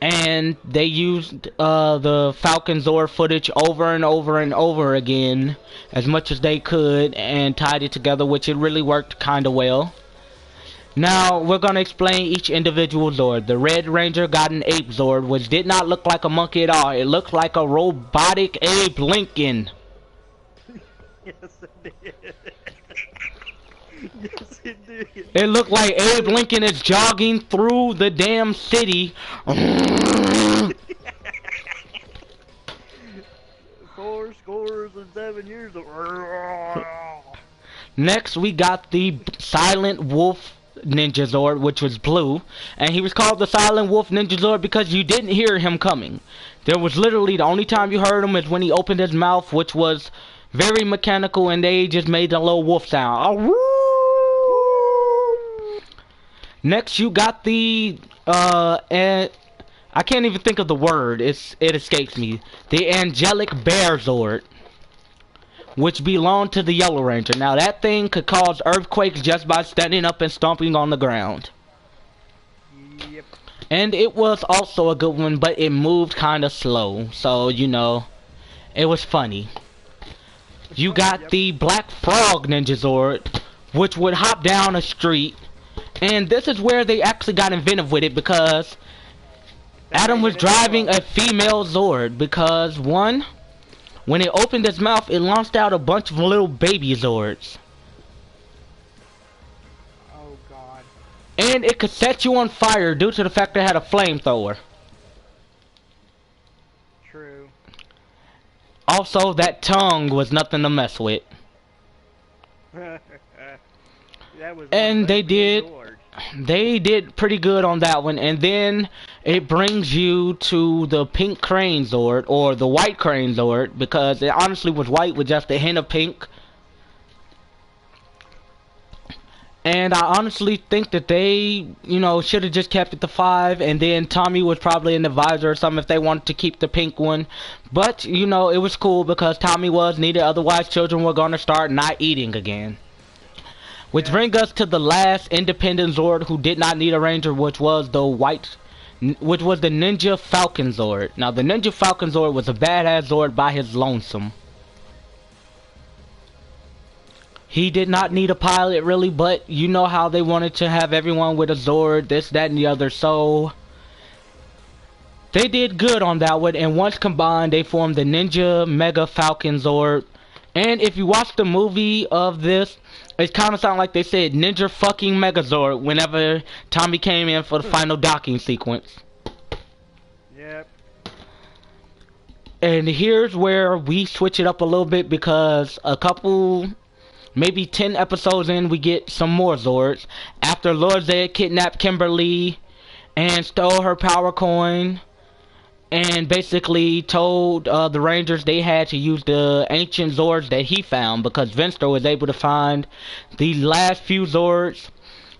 and they used the Falcon Zord footage over and over and over again as much as they could and tied it together, which it really worked kinda well. Now we're gonna explain each individual Zord. The Red Ranger got an Ape Zord, which did not look like a monkey at all. It looked like a robotic Abe Lincoln. Yes, it did. Yes, it did. It looked like Abe Lincoln is jogging through the damn city. 4 years. Next, we got the Silent Wolf Ninja Zord, which was blue, and he was called the Silent Wolf Ninja Zord because you didn't hear him coming. There was literally the only time you heard him is when he opened his mouth, which was very mechanical, and they just made a little wolf sound. Next, you got the and I can't even think of the word. It escapes me. The Angelic Bear Zord, which belonged to the Yellow Ranger. Now that thing could cause earthquakes just by standing up and stomping on the ground. Yep. And it was also a good one, but it moved kind of slow, so you know, it was funny. You got the Black Frog Ninja Zord, which would hop down a street. And this is where they actually got inventive with it, because Adam was driving a female Zord, because one, when it opened its mouth, it launched out a bunch of little baby Zords. Oh god. And it could set you on fire due to the fact that it had a flamethrower. True. Also, that tongue was nothing to mess with. That was And they did pretty good on that one. And then it brings you to the Pink Crane Zord, or the White Crane Zord, because it honestly was white with just a hint of pink. And I honestly think that they, you know, should have just kept it to 5, and then Tommy was probably an advisor or something if they wanted to keep the pink one. But, you know, it was cool because Tommy was needed, otherwise children were going to start not eating again. Which brings us to the last independent Zord who did not need a Ranger, which was the Ninja Falcon Zord. Now, the Ninja Falcon Zord was a badass Zord by his lonesome. He did not need a pilot, really, but you know how they wanted to have everyone with a Zord, this, that, and the other, so they did good on that one, and once combined, they formed the Ninja Mega Falcon Zord. And if you watch the movie of this, it kind of sounded like they said Ninja fucking Megazord whenever Tommy came in for the final docking sequence. Yep. And here's where we switch it up a little bit, because maybe 10 episodes in, we get some more Zords. After Lord Zed kidnapped Kimberly and stole her power coin, and basically told the Rangers they had to use the ancient Zords that he found, because Venster was able to find the last few Zords,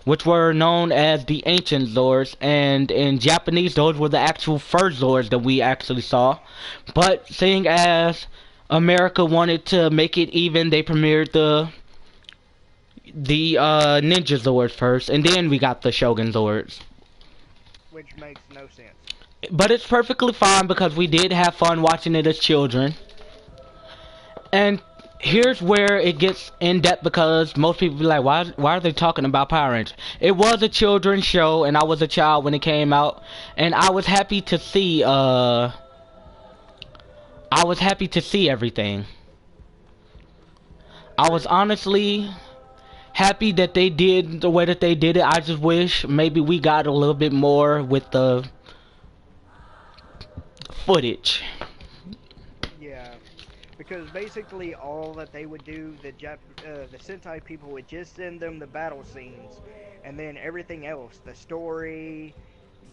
which were known as the ancient Zords, and in Japanese those were the actual first Zords that we actually saw. But seeing as America wanted to make it even, they premiered the Ninja Zords first, and then we got the Shogun Zords. Which makes no sense. But it's perfectly fine because we did have fun watching it as children. And here's where it gets in depth, because most people be like, why are they talking about Power Rangers? It was a children's show, and I was a child when it came out, and I was happy to see everything. I was honestly happy that they did the way that they did it. I just wish maybe we got a little bit more with the footage. Yeah, because basically all that they would do, the Sentai people would just send them the battle scenes, and then everything else, the story,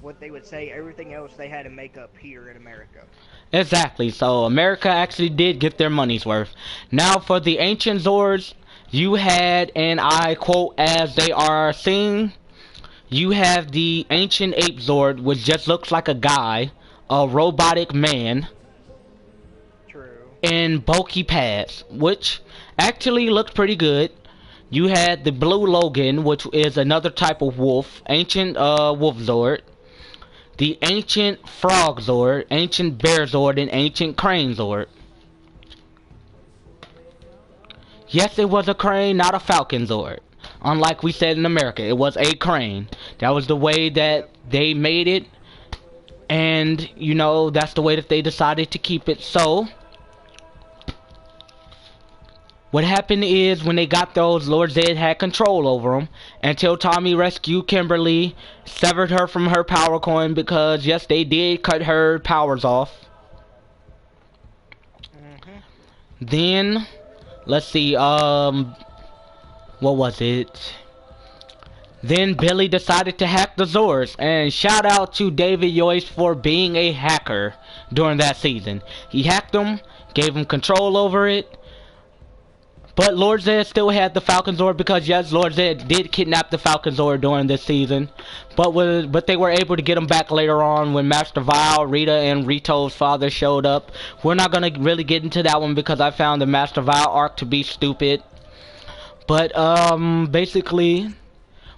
what they would say, everything else they had to make up here in America. Exactly, so America actually did get their money's worth. Now for the ancient Zords, you had, and I quote as they are seen, you have the ancient ape Zord, which just looks like a guy, a robotic man. True. In bulky pads, which actually looked pretty good. You had the blue Logan, which is another type of wolf, ancient wolf Zord, the ancient frog Zord, ancient bear Zord, and ancient crane Zord. Yes, it was a crane, not a falcon Zord. Unlike we said in America, it was a crane. That was the way that they made it. And, you know, that's the way that they decided to keep it. So, what happened is, when they got those, Lord Zed had control over them until Tommy rescued Kimberly, severed her from her power coin, because, yes, they did cut her powers off. Then, let's see, what was it? Then Billy decided to hack the Zords, and shout out to David Yost for being a hacker during that season. He hacked them, gave him control over it, but Lord Zed still had the Falcon Zord, because yes, Lord Zed did kidnap the Falcon Zord during this season, but they were able to get him back later on when Master Vile, Rita, and Rito's father showed up. We're not gonna really get into that one because I found the Master Vile arc to be stupid. But basically,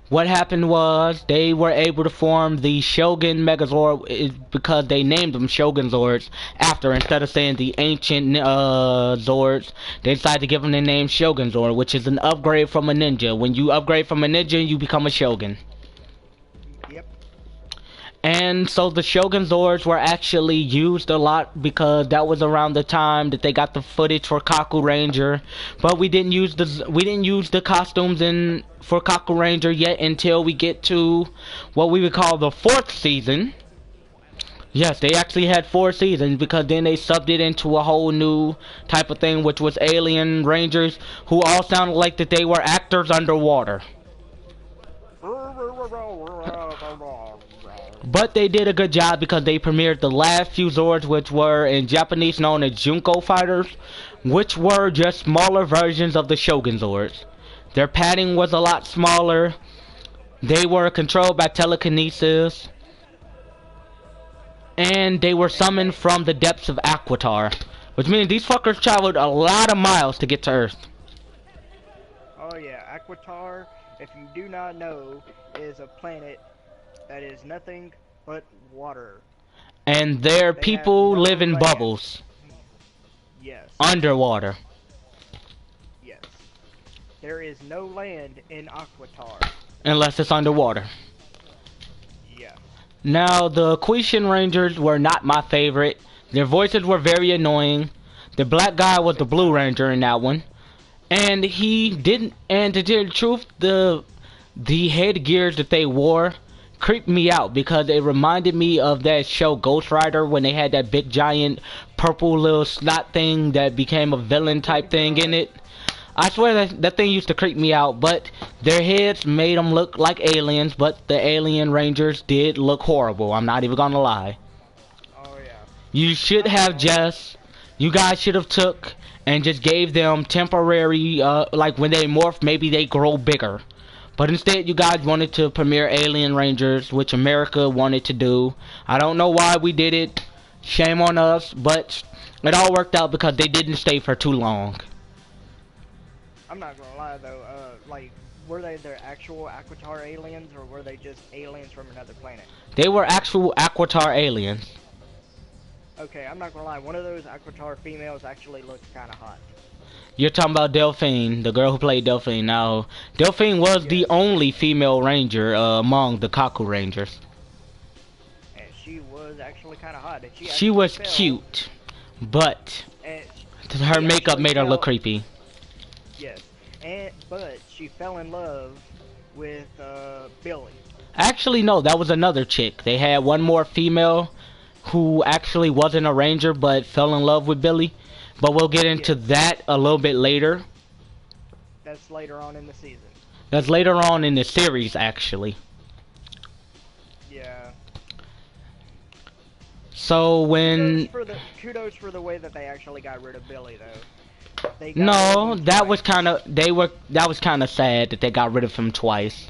what happened was they were able to form the Shogun Megazord, because they named them Shogun Zords after, instead of saying the ancient Zords, they decided to give them the name Shogun Zord, which is an upgrade from a ninja. When you upgrade from a ninja, you become a Shogun. Yep. And so the Shogun Zords were actually used a lot, because that was around the time that they got the footage for Kaku Ranger. But we didn't use the costumes for Kaku Ranger yet until we get to what we would call the 4th season. Yes, they actually had 4 seasons, because then they subbed it into a whole new type of thing, which was Alien Rangers, who all sounded like that they were actors underwater. But they did a good job, because they premiered the last few Zords, which were in Japanese known as Junko Fighters, which were just smaller versions of the Shogun Zords. Their padding was a lot smaller. They were controlled by telekinesis. And they were summoned from the depths of Aquitar, which means these fuckers traveled a lot of miles to get to Earth. Oh yeah, Aquitar, if you do not know, is a planet that is nothing but water. And their people live in bubbles. Yes. Underwater. Yes. There is no land in Aquitar. Unless it's underwater. Yeah. Now, the Quishin Rangers were not my favorite. Their voices were very annoying. The black guy was the Blue Ranger in that one. And he didn't, and to tell the truth, the headgears that they wore creeped me out, because it reminded me of that show Ghost Rider, when they had that big giant purple little slot thing that became a villain type thing in it. I swear that thing used to creep me out, but their heads made them look like aliens, but the alien rangers did look horrible. I'm not even gonna lie. Oh yeah. You should have just, you guys should have took and just gave them temporary, like when they morph, maybe they grow bigger. But instead, you guys wanted to premiere Alien Rangers, which America wanted to do. I don't know why we did it. Shame on us, but it all worked out because they didn't stay for too long. I'm not gonna lie though, like, were they their actual Aquitar aliens, or were they just aliens from another planet? They were actual Aquitar aliens. Okay, I'm not gonna lie, one of those Aquitar females actually looks kinda hot. You're talking about Delphine, the girl who played Delphine. Now, Delphine was the only female ranger among the Kaku Rangers. And she was actually kinda hot. And she was cute, but her makeup made her look creepy. Yes, but she fell in love with Billy. Actually, no, that was another chick. They had one more female who actually wasn't a ranger but fell in love with Billy. But we'll get into that a little bit later. That's later on in the season. That's later on in the series, actually. Yeah. So when kudos for the way that they actually got rid of Billy, though. No, that was kind of sad that they got rid of him twice.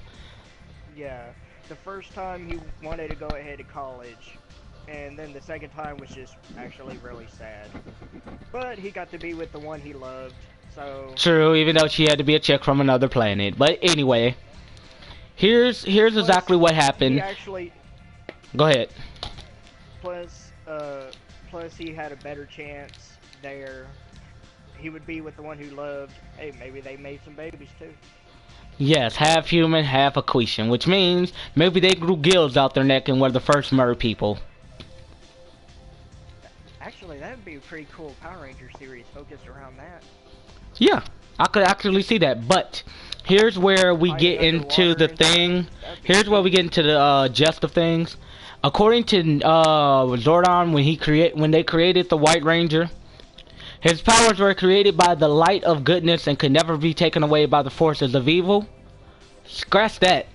Yeah, the first time he wanted to go ahead to college, and then the second time was just actually really sad. But he got to be with the one he loved, so... True, even though she had to be a chick from another planet. But anyway, here's exactly what happened. He actually... Go ahead. Plus he had a better chance there. He would be with the one who loved. Hey, maybe they made some babies too. Yes, half human, half Aquitian, which means maybe they grew gills out their neck and were the first mer people. Actually, that would be a pretty cool Power Ranger series focused around that. Yeah, I could actually see that, but here's where we get into the thing. Here's where we get into the gist of things. According to Zordon, when they created the White Ranger, his powers were created by the light of goodness and could never be taken away by the forces of evil. Scratch that.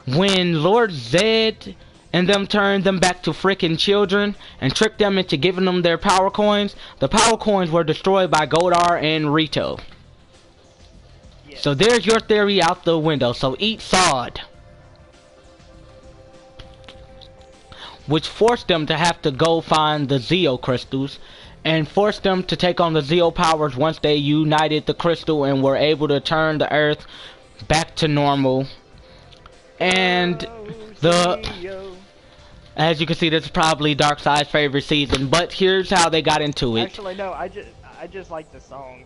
When Lord Zed and them turned them back to frickin' children and tricked them into giving them their power coins, the power coins were destroyed by Godar and Rito. Yes. So there's your theory out the window, so eat sod. Which forced them to have to go find the Zeo crystals and forced them to take on the Zeo powers once they united the crystal and were able to turn the Earth back to normal. And as you can see, this is probably Darkseid's favorite season, but here's how they got into it. Actually, no, I just like the song.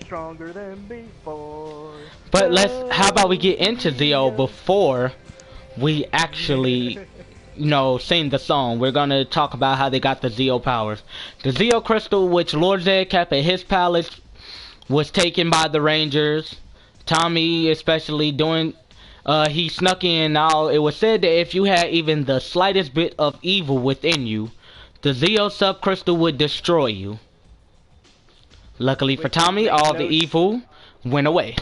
Stronger than before. But how about we get into Zeo before we actually, sing the song. We're gonna talk about how they got the Zeo powers. The Zeo crystal, which Lord Zed kept at his palace, was taken by the Rangers. Tommy, especially, he snuck in. Now, it was said that if you had even the slightest bit of evil within you, the Zeo subcrystal would destroy you. Luckily for Tommy, all the evil went away.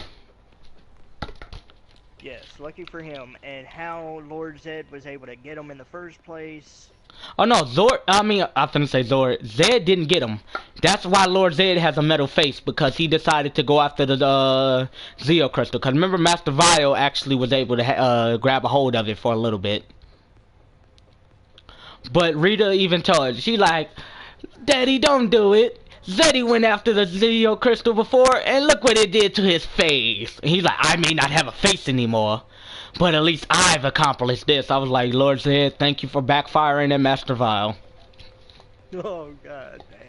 Yes, lucky for him. And how Lord Zed was able to get him in the first place. Oh no, I'm finna say Zord. Zed didn't get him. That's why Lord Zed has a metal face, because he decided to go after the Zeo crystal. Because remember, Master Vile actually was able to grab a hold of it for a little bit. But Rita even told her, she like, Daddy, don't do it. Zeddy went after the Zeo crystal before, and look what it did to his face. And he's like, I may not have a face anymore, but at least I've accomplished this. I was like, Lord Zed, thank you for backfiring at Master Vile. Oh, god damn.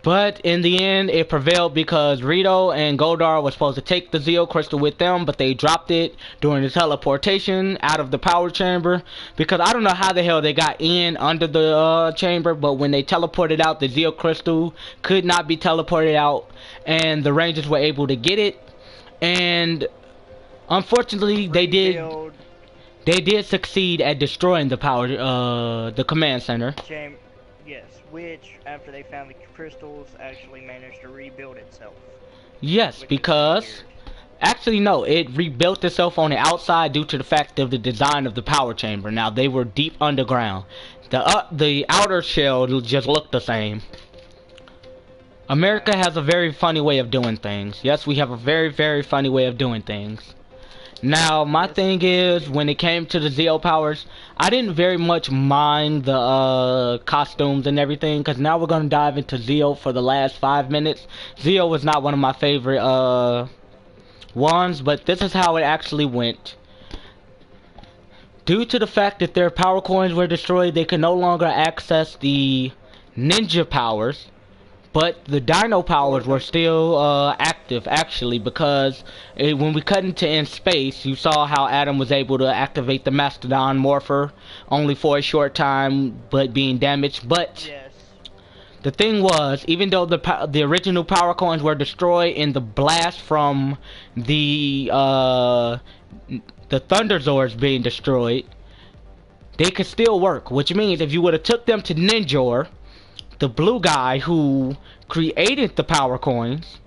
But in the end, it prevailed because Rito and Godar were supposed to take the Zeo crystal with them, but they dropped it during the teleportation out of the power chamber. Because I don't know how the hell they got in under the chamber, but when they teleported out, the Zeo crystal could not be teleported out, and the Rangers were able to get it. And unfortunately, they did succeed at destroying the power, the command center. Yes, which, after they found the crystals, actually managed to rebuild itself. Yes, which is because weird. actually no, it rebuilt itself on the outside due to the fact of the design of the power chamber. Now they were deep underground. The outer shell just looked the same. America has a very funny way of doing things. Yes, we have a very, very funny way of doing things. Now, my Yes, thing is, when it came to the Zeo powers, I didn't very much mind the costumes and everything, because now we're going to dive into Zeo for the last 5 minutes. Zeo was not one of my favorite ones, but this is how it actually went. Due to the fact that their power coins were destroyed, they could no longer access the ninja powers. But the dino powers were still active, actually, because when we cut into in space, you saw how Adam was able to activate the Mastodon Morpher, only for a short time, but being damaged. But yes. the thing was, even though the original power coins were destroyed in the blast from the Thunder Zords being destroyed, they could still work. Which means if you would have took them to Ninjor, the blue guy who created the power coins,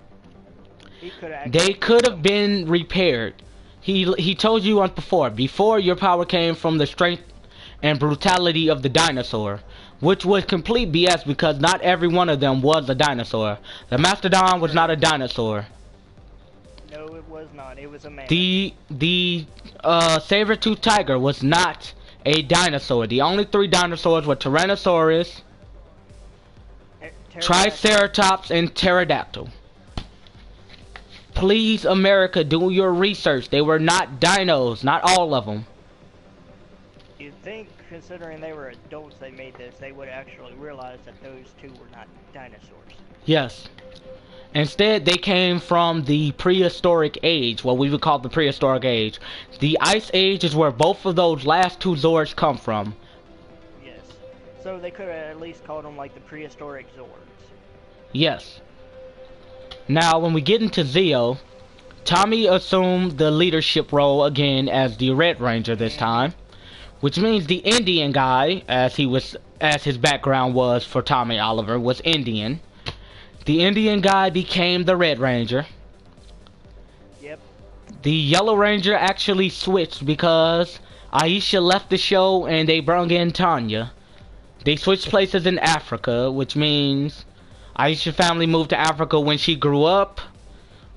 they could have been repaired. He told you once before your power came from the strength and brutality of the dinosaur, which was complete BS because not every one of them was a dinosaur. The Mastodon was not a dinosaur. No, it was not. It was a man. The saber-toothed tiger was not a dinosaur. The only 3 dinosaurs were Tyrannosaurus, Triceratops, and Pterodactyl. Please, America, do your research. They were not dinos, not all of them. You'd think, considering they were adults they made this, they would actually realize that those 2 were not dinosaurs. Yes. Instead, they came from the prehistoric age, what we would call the prehistoric age. The Ice Age is where both of those last 2 Zords come from. Yes. So they could have at least called them like the prehistoric Zords. Yes. Now, when we get into Zeo, Tommy assumed the leadership role again as the Red Ranger this time, which means the Indian guy, as his background was for Tommy Oliver, was Indian. The Indian guy became the Red Ranger. Yep. The Yellow Ranger actually switched because Aisha left the show and they brought in Tanya. They switched places in Africa, which means Aisha's family moved to Africa when she grew up,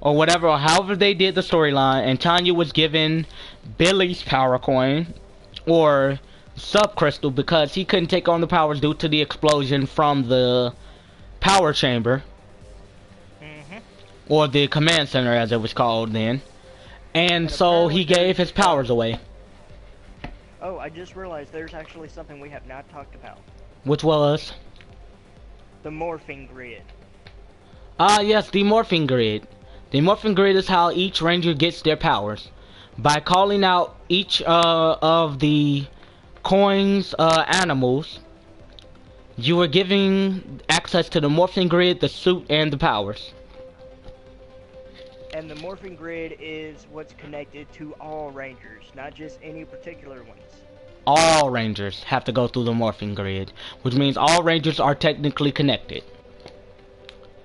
or whatever, or however they did the storyline, and Tanya was given Billy's power coin, or subcrystal, because he couldn't take on the powers due to the explosion from the power chamber, or the command center as it was called then, and so he gave his powers away. Oh, I just realized there's actually something we have not talked about. Which was? The morphing grid. Ah, yes, the morphing grid. The morphing grid is how each ranger gets their powers. By calling out each of the coins animals, you are giving access to the morphing grid, the suit, and the powers. And the morphing grid is what's connected to all rangers, not just any particular ones. All rangers have to go through the morphing grid, which means all rangers are technically connected.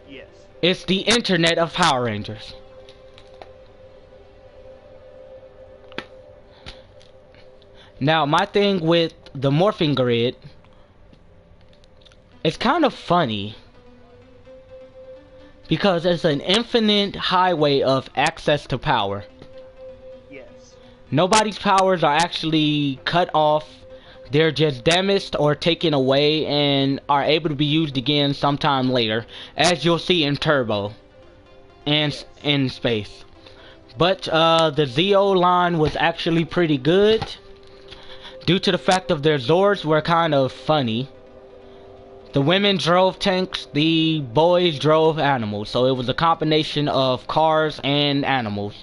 Yes. It's the internet of Power Rangers. Now, my thing with the morphing grid, it's kind of funny because it's an infinite highway of access to power. Yes. Nobody's powers are actually cut off. They're just damaged or taken away and are able to be used again sometime later, as you'll see in Turbo and in space. But the Zeo line was actually pretty good due to the fact of their Zords were kind of funny. The women drove tanks, the boys drove animals, so it was a combination of cars and animals.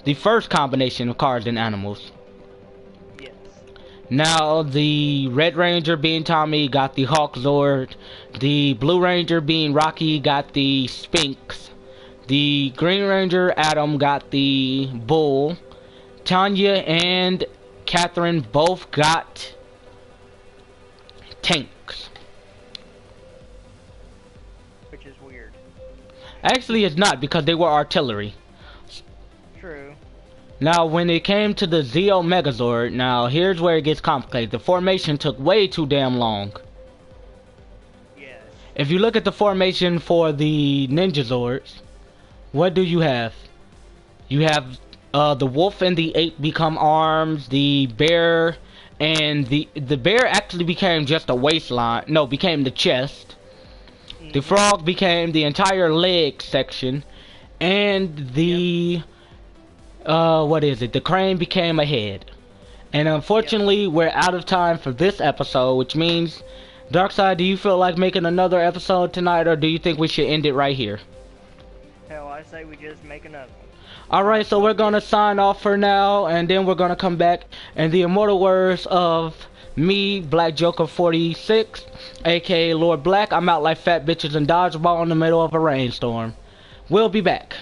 The first combination of cars and animals. Yes. Now, the Red Ranger being Tommy got the Hawk Zord. The Blue Ranger being Rocky got the Sphinx. The Green Ranger, Adam, got the Bull. Tanya and Catherine both got tanks. which is weird. Actually, it's not, because they were artillery. True. Now, when it came to the Zeo Megazord, now here's where it gets complicated. The formation took way too damn long. Yes. If you look at the formation for the Ninja Zords, what do you have? You have the wolf and the ape become arms, the bear and the bear actually became just a waistline, no, became the chest. The frog became the entire leg section, and the what is it? The crane became a head. And unfortunately, we're out of time for this episode, which means, Darkseid, do you feel like making another episode tonight, or do you think we should end it right here? Hell, I say we just make another one. Alright, so we're gonna sign off for now, and then we're gonna come back, and the immortal words of me, Black Joker 46, aka Lord Black, I'm out like fat bitches and dodgeball in the middle of a rainstorm. We'll be back.